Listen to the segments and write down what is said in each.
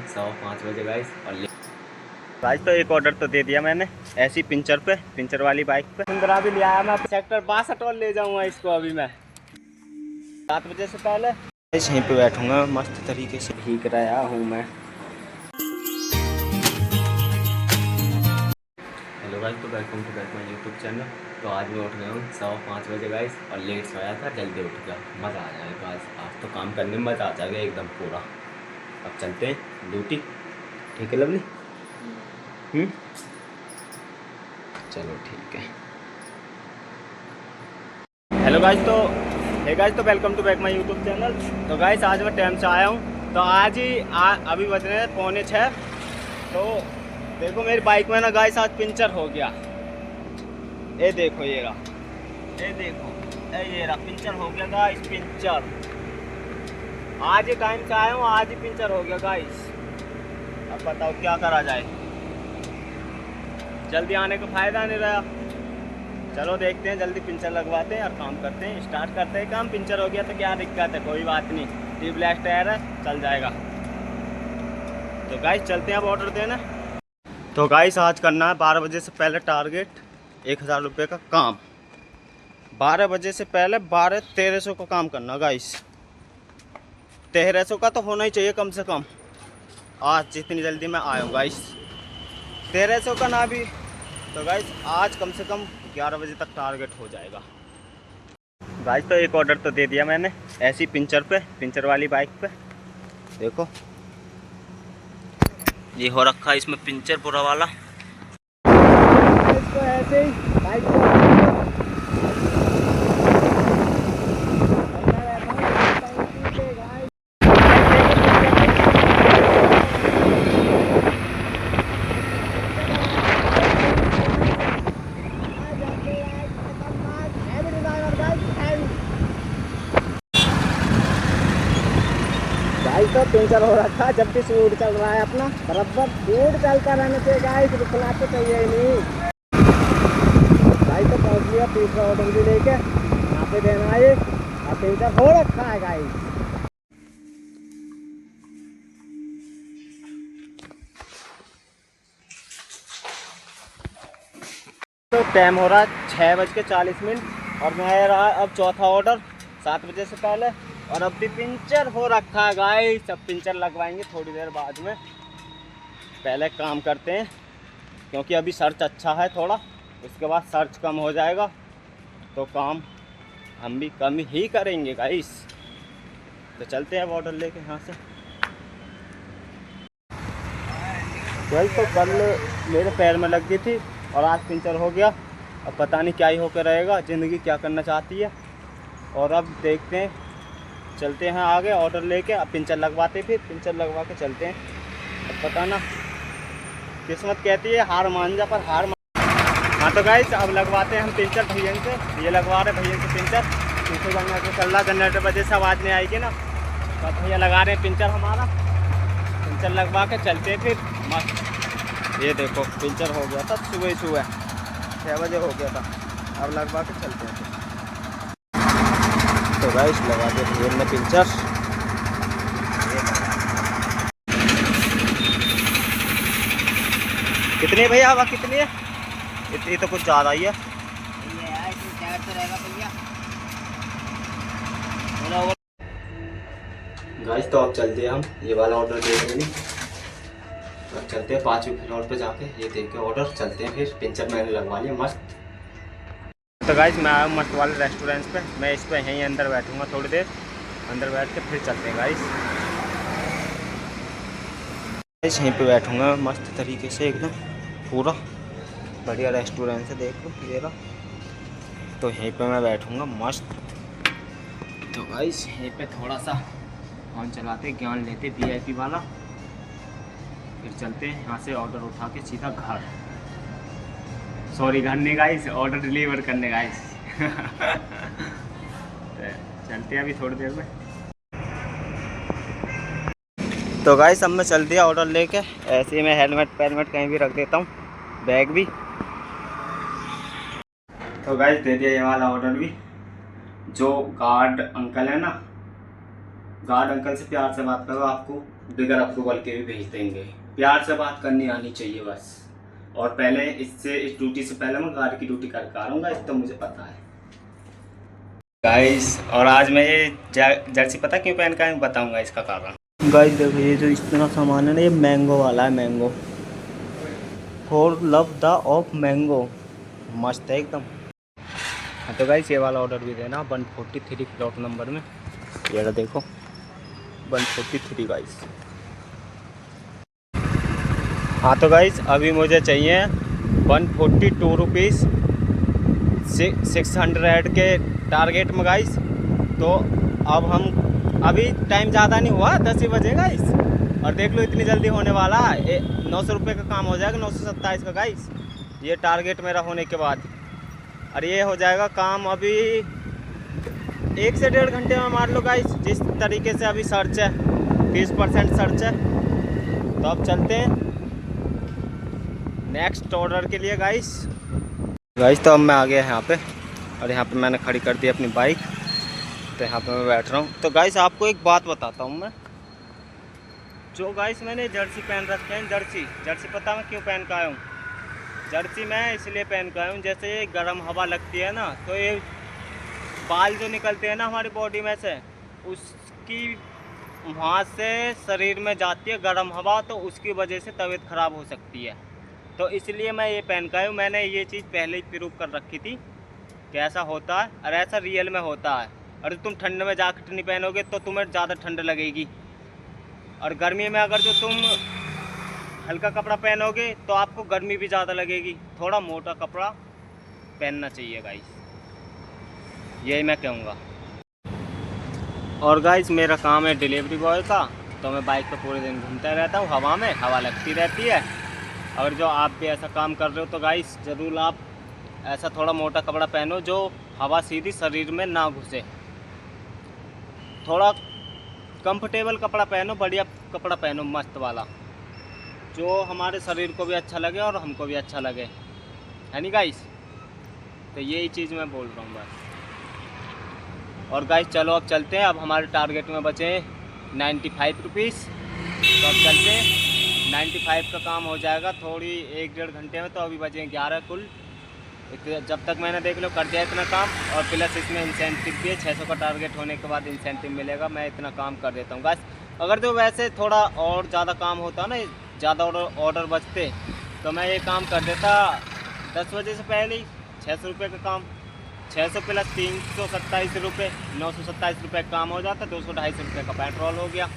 5:15 guys. और guys तो एक ऑर्डर तो दे दिया मैंने ऐसी पिंचर वाली बाइक पे। इंदिरा भी ले आया मैं सेक्टर 62 और ले जाऊंगा इसको अभी मैं 7 बजे से पहले। यहीं पे बैठूंगा मस्त तरीके से भीग रहा हूँ मैं। हेलो गाइस, तो welcome to back my YouTube channel. तो आज मैं उठ गया हूँ 5:15 बजे गाइस और लेट सोया था, जल्दी उठ गया। मज़ा आ जाएगा आज तो काम करने में मज़ा आ जाएगा एकदम पूरा। अब चलते हैं ड्यूटी, ठीक है लवली? चलो ठीक है। हेलो गाइस, तो welcome to back my YouTube channel. तो गाइस आज मैं टाइम से आया हूँ, तो आज ही अभी बज रहे हैं 5:45। तो देखो मेरी बाइक में ना गाइस आज पंचर हो गया। ये देखो ये रहा, ये देखो ये रहा पंचर हो गया गाइस, पंचर। आज ही टाइम से आया हूँ, आज ही पंचर हो गया गाइस। अब बताओ क्या करा जाए, जल्दी आने का फ़ायदा नहीं रहा। चलो देखते हैं, जल्दी पंचर लगवाते हैं और काम करते हैं, स्टार्ट करते हैं काम। पंचर हो गया तो क्या दिक्कत है, कोई बात नहीं, ट्यूबलेस टायर है, चल जाएगा। तो गाइस चलते हैं अब ऑर्डर देना। तो गाइस आज करना है 12 बजे से पहले टारगेट 1000 रुपये का काम। 12 बजे से पहले 1300 का काम करना गाइस। 1300 का तो होना ही चाहिए कम से कम, आज जितनी जल्दी मैं आया हूँ गाइस। 1300 का ना भी तो गाइस आज कम से कम 11 बजे तक टारगेट हो जाएगा। गाइस तो एक ऑर्डर तो दे दिया मैंने ऐसी पिंचर वाली बाइक पे। देखो ये हो रखा है इसमें पिंचर पूरा वाला। इसको ऐसे ही बाइक को गाइस तो पंचर हो रखा है, जब भी स्पीड चल रहा है अपना बराबर स्पीड चलता रहना चाहिए गाइस, रुकना तो चाहिए ही नहीं। गाइस तो पहुंच लिया, तीसरा ऑर्डर भी लेके यहाँ पे देना है और पंचर हो रखा है गाइस। तो टाइम हो रहा है 6:40 और मैं रहा अब चौथा ऑर्डर 7 बजे से पहले। और अब भी पंचर हो रखा है गाइस, अब पंचर लगवाएंगे थोड़ी देर बाद में। पहले काम करते हैं क्योंकि अभी सर्च अच्छा है थोड़ा, उसके बाद सर्च कम हो जाएगा तो काम हम भी कम ही करेंगे गाइस। तो चलते हैं अब ऑर्डर लेके यहाँ से। गाइस तो कल मेरे पैर में लग गई थी और आज पंचर हो गया। अब पता नहीं क्या ही होकर रहेगा, ज़िंदगी क्या करना चाहती है। और अब देखते हैं, चलते हैं आगे ऑर्डर लेके। अब पंचर लगवाते, फिर पंचर लगवा के चलते हैं। अब पता ना, किस्मत कहती है हार मान जा, पर हार मान। हाँ तो गाइस अब लगवाते हैं हम पंचर भैया से। ये लगवा रहे भैया से पंचर, पीछे जनरेटर चल रहा, जनरेटर वजह से आवाज़ नहीं आएगी ना। तो भैया लगा रहे हैं पंचर हमारा, पंचर लगवा के चलते हैं फिर मस्त। ये देखो पंचर हो गया था सुबह 6 बजे हो गया था, अब लगवा के चलते हैं। तो गाइस लगा के भैया ने पंचर। कितनी है भैया, हवा कितनी है? इतनी तो कुछ ज़्यादा ही है। गाइस तो अब चलते हैं हम, ये वाला ऑर्डर दे देंगे। अब चलते हैं 5वीं फ्लोर पे जाके ये देख के ऑर्डर, चलते हैं फिर। पंचर मैंने लगवा लिया मस्त। तो गाइस मैं आया मस्त वाले रेस्टोरेंट पे, मैं इस पे यहीं अंदर बैठूंगा थोड़ी देर, अंदर बैठ के फिर चलते हैं गाइस। यहीं पे बैठूंगा मस्त तरीके से एकदम पूरा बढ़िया रेस्टोरेंट से, देख लो ये रहा। तो यहीं पे मैं बैठूंगा मस्त। तो गाइस यहीं पे थोड़ा सा फोन चलाते, ज्ञान लेते VIP वाला, फिर चलते हैं यहाँ से ऑर्डर उठा के सीधा घर। सॉरी घर नहीं गाइस, ऑर्डर डिलीवर करने गाइस। चलते हैं अभी थोड़ी देर में। तो गाइस अब मैं चल दिया ऑर्डर लेके। ऐसे ही मैं हेलमेट कहीं भी रख देता हूँ, बैग भी। तो गाइस दे दिया ये वाला ऑर्डर भी। जो गार्ड अंकल है ना, गार्ड अंकल से प्यार से बात करो, आपको बगैर अप्रूवल के भी भेज देंगे। प्यार से बात करनी आनी चाहिए बस। और पहले इस ड्यूटी से पहले मैं गाड़ी की ड्यूटी करके आ रहा हूँ गाइस, तो मुझे पता है गाइस। और आज मैं ये जर्सी पता क्यों पहन का बताऊँगा इसका कारण। गाइस देखो ये जो इतना सामान है ना, ये मैंगो वाला है, mango for love the of mango, मस्त है एकदम। हाँ तो गाइस ये वाला ऑर्डर भी देना 143 प्लॉट नंबर में, ये देखो 143 गाइस। हाँ तो गाइस अभी मुझे चाहिए 142 रुपीज़ 600 के टारगेट में गाइस। तो अब हम अभी टाइम ज़्यादा नहीं हुआ, 10 ही बजे गाइस, और देख लो इतनी जल्दी होने वाला है। 900 रुपये का काम हो जाएगा, 927 का गाइस, ये टारगेट मेरा होने के बाद। और ये हो जाएगा काम अभी 1 से 1.5 घंटे में मान लो गाइस। जिस तरीके से अभी सर्च है 30% सर्च है। तो अब चलते हैं नेक्स्ट ऑर्डर के लिए गाइस। तो अब मैं आ गया यहाँ पे, और यहाँ पे मैंने खड़ी कर दी अपनी बाइक। तो यहाँ पे मैं बैठ रहा हूँ। तो गाइस आपको एक बात बताता हूँ मैं, जो गाइस मैंने जर्सी पहन रखे हैं, जर्सी पता मैं क्यों पहन कर आया हूँ। जर्सी मैं इसलिए पहन कर आया हूँ, जैसे ये गर्म हवा लगती है ना, तो ये बाल जो निकलते हैं ना हमारी बॉडी में से, उसकी वहाँ से शरीर में जाती है गर्म हवा, तो उसकी वजह से तबीयत ख़राब हो सकती है। तो इसलिए मैं ये पहन का हूँ। मैंने ये चीज़ पहले ही प्रूव कर रखी थी कि ऐसा होता है, और ऐसा रियल में होता है। और तुम ठंड में जैकेट नहीं पहनोगे तो तुम्हें ज़्यादा ठंड लगेगी, और गर्मी में अगर जो तुम हल्का कपड़ा पहनोगे तो आपको गर्मी भी ज़्यादा लगेगी। थोड़ा मोटा कपड़ा पहनना चाहिए गाइस, यही मैं कहूँगा। और गाइस मेरा काम है डिलीवरी बॉय का, तो मैं बाइक पर पूरे दिन घूमता रहता हूँ, हवा में हवा लगती रहती है। और जो आप भी ऐसा काम कर रहे हो तो गाइस ज़रूर आप ऐसा थोड़ा मोटा कपड़ा पहनो, जो हवा सीधी शरीर में ना घुसे। थोड़ा कंफर्टेबल कपड़ा पहनो, बढ़िया कपड़ा पहनो, मस्त वाला, जो हमारे शरीर को भी अच्छा लगे और हमको भी अच्छा लगे, है नहीं गाइस। तो यही चीज़ मैं बोल रहा हूँ बस। और गाइस चलो अब चलते हैं। अब हमारे टारगेट में बचे 95 रुपीज़। तो अब चलते हैं, 95 का काम हो जाएगा थोड़ी 1-1.5 घंटे में। तो अभी बचे 11 कुल। जब तक मैंने देख लो कर दिया इतना काम, और प्लस इसमें इंसेंटिव भी है। 600 का टारगेट होने के बाद इंसेंटिव मिलेगा। मैं इतना काम कर देता हूँ गाइस। अगर जो वैसे थोड़ा और ज़्यादा काम होता ना, ज़्यादा ऑर्डर बचते, तो मैं ये काम कर देता 10 बजे से पहले ही। 600 रुपये का काम, 600 प्लस 327 रुपये, 927 रुपये का काम हो जाता। 200-250 रुपये का पेट्रोल हो गया।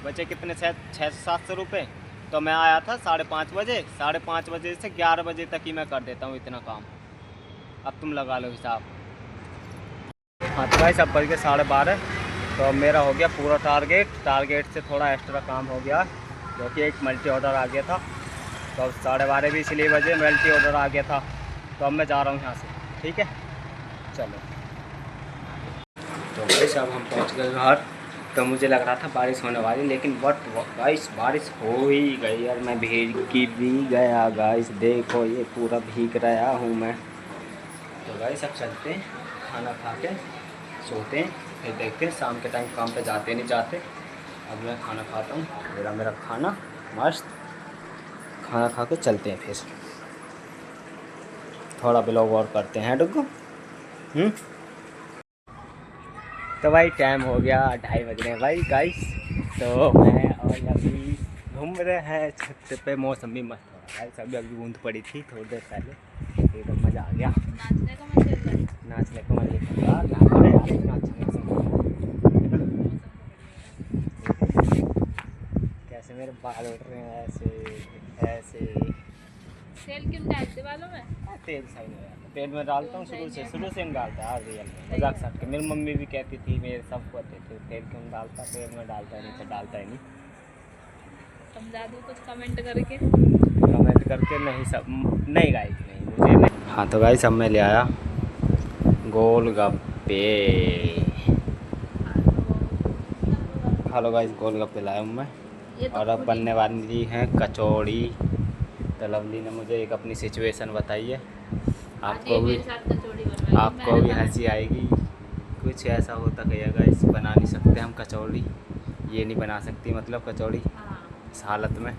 बचे कितने, 600-700 रुपये। तो मैं आया था 5:30 बजे, 5:30 बजे से 11 बजे तक ही मैं कर देता हूँ इतना काम। अब तुम लगा लो हिसाब। हाँ तो भाई सब बज के 12:30। तो अब मेरा हो गया पूरा टारगेट से थोड़ा एक्स्ट्रा काम हो गया, क्योंकि एक मल्टी ऑर्डर आ गया था। तो अब 12:30 भी इसलिए बजे मल्टी ऑर्डर आ गया था। तो अब मैं जा रहा हूँ यहाँ से, ठीक है चलो। तो भाई अब हम पहुँच गए घर। तो मुझे लग रहा था बारिश होने वाली, लेकिन गाइस बारिश हो ही गई, और मैं भीग भी गया गाइस। देखो ये पूरा भीग रहा हूँ मैं। तो गाइस अब चलते हैं, खाना खा के सोते हैं, फिर देखते हैं शाम के टाइम काम पे जाते नहीं जाते। अब मैं खाना खाता हूँ, मेरा खाना मस्त, खाना खा के चलते हैं, फिर थोड़ा ब्लॉग और करते हैं डुग्गू। तो भाई टाइम हो गया 2:30 बज रहे हैं भाई गाइस। तो मैं और अभी घूम रहे हैं छत पे, मौसम भी मस्त हो रहा है गाइस। अभी बूंद पड़ी थी थोड़ी देर पहले, एकदम मज़ा आ गया। नाचने का मन चल रहा है, नाचने का मन चल रहा है। कैसे मेरे बाल उठ रहे हैं ऐसे ऐसे। तेल क्यों डालते बालों में? तेल सही नहीं आता, तेल में डालता हूँ शुरू से नहीं डालता यार, रियल में मजाक साथ के। मेरी मम्मी भी कहती थी, मेरे सब कहते थे तेल क्यों डालता, तेल में डालता है नहीं तो डालता ही नहीं। समझा दूँ कुछ कमेंट करके नहीं सब नहीं गाइस, नहीं मुझे नहीं। हाँ तो गाइस अब मैं ले आया गोलगप्पे। हेलो गाइस, गोलगप्पे लाया हूँ मैं। तो और अब बनने वाली हैं कचौड़ी। तो लवली ने मुझे एक अपनी सिचुएशन बताई है, आपको भी हंसी आएगी। कुछ ऐसा होता गया गाइस, बना नहीं सकते हम कचौड़ी, ये नहीं बना सकती मतलब कचौड़ी हाँ इस हालत में।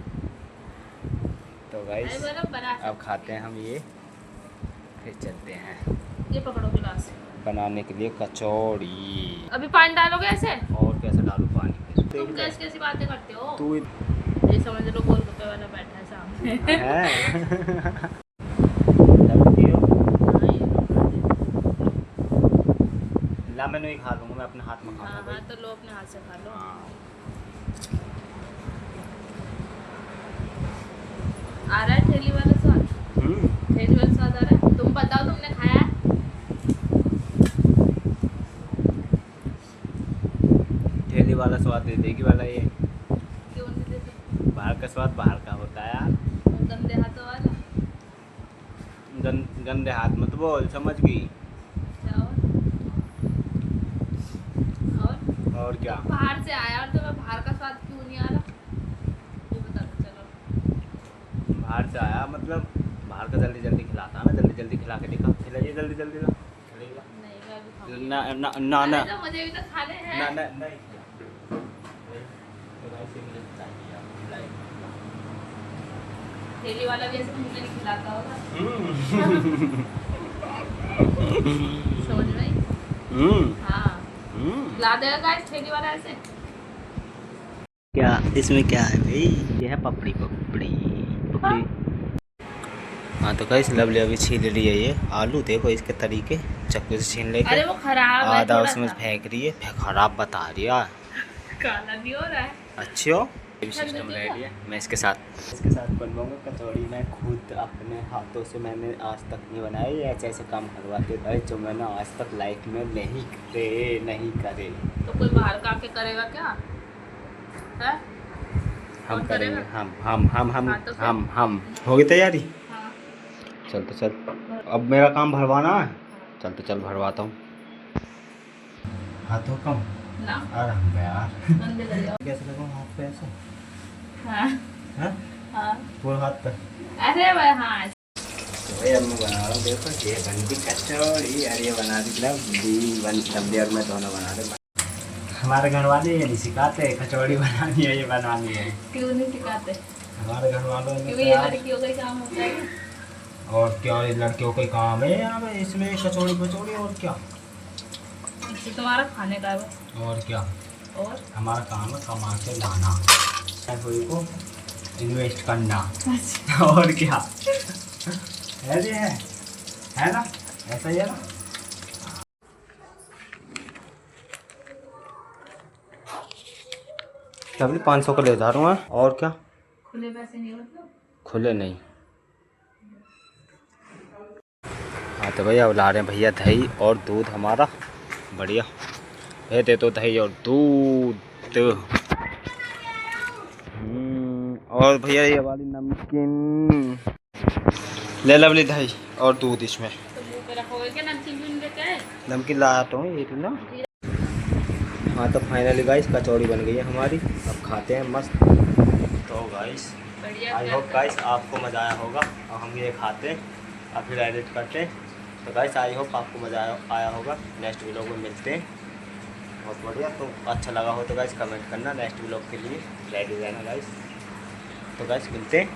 तो अरे गाइस बोलो बना अब खाते हैं हम ये, फिर चलते हैं ये पकड़ो गिलास बनाने के लिए कचौड़ी। अभी पानी डालोगे ऐसे और कैसे डालू पानी फिर? तुम देख ले। कैसी कैसी बातें करते हो तू ये समझ लो गोलगप्पे वाला बैठा है सामने है लगती हो। हाँ, ये लो खा ले। ला मैं नहीं खा लूँगा, मैं अपने हाथ में हाँ खाऊंगा हाँ तो लो अपने हाथ से खा लो हाँ। आ रहा है ठेली वाला स्वाद, ठेली वाला स्वाद आ रहा है। तुम बताओ तुमने खाया है? ठेली वाला स्वाद दे देगी वाला ये, क्यों नहीं देते? बाहर का स्वाद बाहर का होता है यार। गंदे हाथों वाला गंदे हाथ मत बोल, समझ गई। क्या और क्या बाहर से आया और तुम्हें बाहर का स्वाद क्यों नहीं आ रहा ये बता दो। चलो बाहर से आया मतलब बाहर का जल्दी जल्दी खिलाता है ना, जल्दी जल्दी खिला के दिखा, खिलाइए जल्दी जल्दी ला खिलाइएगा। नहीं मैं भी खाऊंगी। ना ना ना ना अरे तो मुझे भी तो खाने हैं ना ना नहीं खिला। तो गाइस ये मुझे चाहिए आप खिलाइए। ठेली वाला भी ऐसे मुझे नहीं खिलाता होगा समझ में आई? हाँ खिला देगा गाइस ठेली वाला ऐसे। क्या इसमें क्या है भाई? ये है पपड़ी पपड़ी पपड़ी। हाँ तो गाइस लवली अभी छील रही है ये आलू, देखो इसके तरीके, चाकू से छीन लेके अरे वो खराब है आधा थोड़ा उसमें सा। फेंक रही है, खराब बता रही है। काला नहीं हो रहा है। अच्छी हो सिस्टम रेडी है। मैं इसके साथ बनवाऊंगा कचौड़ी। मैं खुद अपने हाथों से मैंने आज तक नहीं बनाई, ऐसे ऐसे काम करवाते थे जो मैंने आज तक लाइफ में नहीं करे। तो कोई बाहर का आके करेगा क्या है? हम कौन करेंगे, करेगा? हम हाँ, तो फिर? हम हो गई तैयारी। हाँ चल तो चल, अब मेरा काम भरवाना है। चल तो चल भरवाता हूँ। हाथों कम ना आराम यार। गंदे कर जाओ। कैसे लगाऊं हाथ पे ऐसे? हाँ हाँ हाँ पूरा हाथ पे। अरे भाई हाँ तो भाई अब मैं बना रहा हूँ, देखो ये बनती कचौड़ी। अरे ये बना दी ना दी और मैं दोनों बना रहे। हमारे घर वाले ये नहीं सिखाते कचौड़ी बनानी है, ये बनानी है। क्यों नहीं सिखाते? हमारे घर वालों ने क्योंकि ये लड़कियों का ही काम होता है। और क्या, ये लड़कियों का काम है यहाँ पे, इसमें कचौड़ी कचौड़ी और क्या। इससे तुम्हारा खाने का है बस। और क्या, और हमारा काम है कमा के लाना, पैसों को इन्वेस्ट करना। और क्या ऐसे है ना, ऐसा ही है ना। तभी 500 का ले जा रहा हूँ। और क्या, खुले पैसे नहीं होते? खुले नहीं। हाँ तो भैया अब ला रहे हैं भैया दही और दूध हमारा बढ़िया है। दे तो दही और दूध। और भैया ये वाली नमकीन ले, लवली दही और दूध इसमें। तो मुँह पे रखोगे क्या नमकीन भी लेके आए? नमकीन लाया तो हूँ ये तो ना। हाँ तो फाइनली गाइस कचौड़ी बन गई है हमारी, अब खाते हैं मस्त। तो गाइस बढ़िया आई होप गाइस आपको मज़ा आया होगा और हम ये खाते हैं और फिर एडिट करते हैं। तो गाइस आई होप आपको मज़ा आया होगा। नेक्स्ट व्लॉग में मिलते हैं। बहुत बढ़िया। तो अच्छा लगा हो तो गाइस कमेंट करना, नेक्स्ट व्लॉग के लिए रेडी रहना गाइस। तो गाइस मिलते हैं।